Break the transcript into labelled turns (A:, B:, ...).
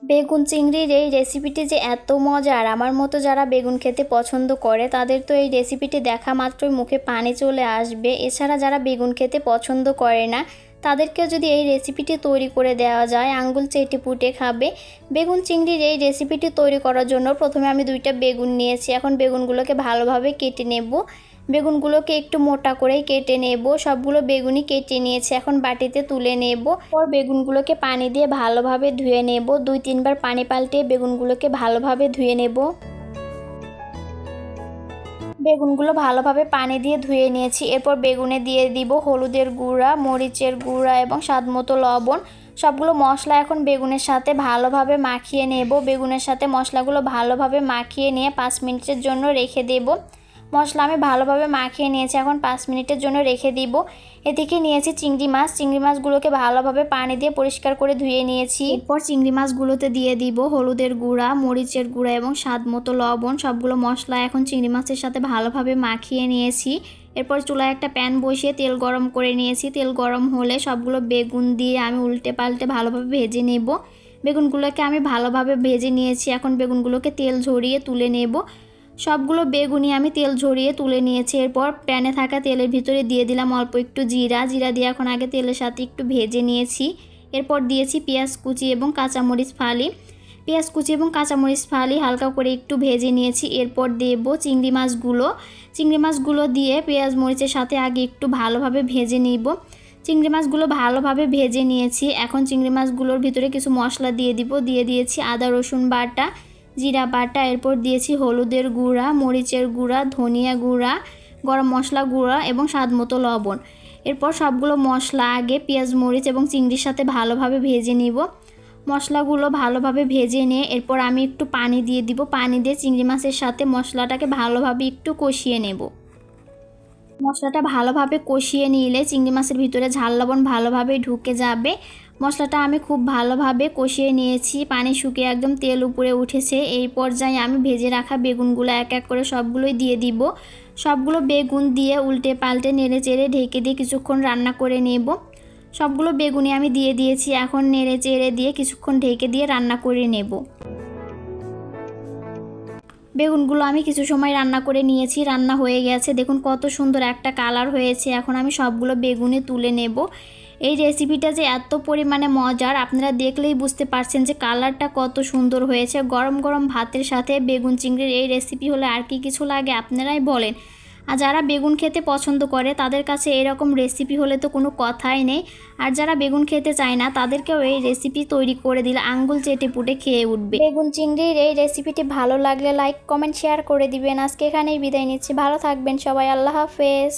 A: বেগুন চিংড়ির এই রেসিপিটি যে এত মজার, আমার মতো যারা বেগুন খেতে পছন্দ করে তাদের তো এই রেসিপিটি দেখা মাত্রই মুখে পানি চলে আসবে। এছাড়া যারা বেগুন খেতে পছন্দ করে না তাদেরকেও যদি এই রেসিপিটি তৈরি করে দেওয়া যায় আঙ্গুল চেটে পুটে খাবে। বেগুন চিংড়ির এই রেসিপিটি তৈরি করার জন্য প্রথমে আমি 2টা বেগুন নিয়েছি। এখন বেগুনগুলোকে ভালোভাবে কেটে নেব। বেগুনগুলোকে একটু মোটা করেই কেটে নেব। সবগুলো বেগুনই কেটে নিয়েছি, এখন বাটিতে তুলে নেব। পর বেগুনগুলোকে পানি দিয়ে ভালোভাবে ধুয়ে নেব। 2-3 বার পানি পাল্টে বেগুনগুলোকে ভালোভাবে ধুয়ে নেব। বেগুনগুলো ভালোভাবে পানি দিয়ে ধুয়ে নিয়েছি। এরপর বেগুনে দিয়ে দিব হলুদের গুঁড়া, মরিচের গুঁড়া এবং স্বাদমতো লবণ। সবগুলো মশলা এখন বেগুনের সাথে ভালোভাবে মাখিয়ে নেব। বেগুনের সাথে মশলাগুলো ভালোভাবে মাখিয়ে নিয়ে 5 মিনিটের জন্য রেখে দেব। মশলা আমি ভালোভাবে মাখিয়ে নিয়েছি, এখন 5 মিনিটের জন্য রেখে দিব। এদিকে নিয়েছি চিংড়ি মাছ। চিংড়ি মাছগুলোকে ভালোভাবে পানি দিয়ে পরিষ্কার করে ধুয়ে নিয়েছি। এরপর চিংড়ি মাছগুলোতে দিয়ে দিব হলুদের গুঁড়া, মরিচের গুঁড়া এবং স্বাদমতো লবণ। সবগুলো মশলা এখন চিংড়ি মাছের সাথে ভালোভাবে মাখিয়ে নিয়েছি। এরপর চুলায় একটা প্যান বসিয়ে তেল গরম করে নিয়েছি। তেল গরম হলে সবগুলো বেগুন দিয়ে আমি উল্টে পাল্টে ভালোভাবে ভেজে নেব। বেগুনগুলোকে আমি ভালোভাবে ভেজে নিয়েছি। এখন বেগুনগুলোকে তেল ঝরিয়ে তুলে নেব। সবগুলো বেগুনই আমি তেল ঝরিয়ে তুলে নিয়েছি। এরপর প্যানে থাকা তেলের ভিতরে দিয়ে দিলাম অল্প একটু জিরা দিয়ে এখন আগে তেলের সাথে একটু ভেজে নিয়েছি। এরপর দিয়েছি পেঁয়াজ কুচি এবং কাঁচামরিচ ফালি। পেঁয়াজ কুচি এবং কাঁচামরিচ ফালি হালকা করে একটু ভেজে নিয়েছি। এরপর দেব চিংড়ি মাছগুলো। চিংড়ি মাছগুলো দিয়ে পেঁয়াজ মরিচের সাথে আগে একটু ভালোভাবে ভেজে নিব। চিংড়ি মাছগুলো ভালোভাবে ভেজে নিয়েছি। এখন চিংড়ি মাছগুলোর ভিতরে কিছু মশলা দিয়ে দিব। দিয়ে দিয়েছি আদা রসুন বাটা, জিরা বাটা। এরপর দিয়েছি হলুদের গুঁড়া, মরিচের গুঁড়া, ধনিয়া গুঁড়া, গরম মশলা গুঁড়া এবং স্বাদমতো লবণ। এরপর সবগুলো মশলা আগে পেঁয়াজ মরিচ এবং চিংড়ির সাথে ভালোভাবে ভেজে নিব। মশলাগুলো ভালোভাবে ভেজে নিয়ে এরপর আমি একটু পানি দিয়ে দিব। পানি দিয়ে চিংড়ি মাছের সাথে মশলাটাকে ভালোভাবে একটু কষিয়ে নেব। মশলাটা ভালোভাবে কষিয়ে নিলে চিংড়ি মাছের ভিতরে ঝাল লবণ ভালোভাবে ঢুকে যাবে। মশলাটা আমি খুব ভালোভাবে কষিয়ে নিয়েছি। পানি শুকিয়ে একদম তেল উপরে উঠেছে। এই পর্যায়ে আমি ভেজে রাখা বেগুনগুলো এক এক করে সবগুলোই দিয়ে দিব। সবগুলো বেগুন দিয়ে উল্টে পাল্টে নেড়ে চেড়ে ঢেকে দিয়ে কিছুক্ষণ রান্না করে নেব। সবগুলো বেগুনই আমি দিয়ে দিয়েছি। এখন নেড়ে চেড়ে দিয়ে কিছুক্ষণ ঢেকে দিয়ে রান্না করে নেব। বেগুনগুলো আমি কিছু সময় রান্না করে নিয়েছি। রান্না হয়ে গেছে, দেখুন কত সুন্দর একটা কালার হয়েছে। এখন আমি সবগুলো বেগুনে তুলে নেব। এই রেসিপিটা যে এত পরিমাণে মজার, আপনারা দেখলেই বুঝতে পারছেন যে কালারটা কত সুন্দর হয়েছে। গরম গরম ভাতের সাথে বেগুন চিংড়ির এই রেসিপি হলে আর কি কিছু লাগে আপনারাই বলেন। আর যারা বেগুন খেতে পছন্দ করে তাদের কাছে এরকম রেসিপি হলে তো কোনো কথাই নেই। আর যারা বেগুন খেতে চায় না তাদেরকেও এই রেসিপি তৈরি করে দিলে আঙ্গুল চেটে পুটে খেয়ে উঠবে। বেগুন চিংড়ির এই রেসিপিটি ভালো লাগলে লাইক কমেন্ট শেয়ার করে দিবেন। আজকে এখানেই বিদায় নিচ্ছি। ভালো থাকবেন সবাই। আল্লাহ হাফেজ।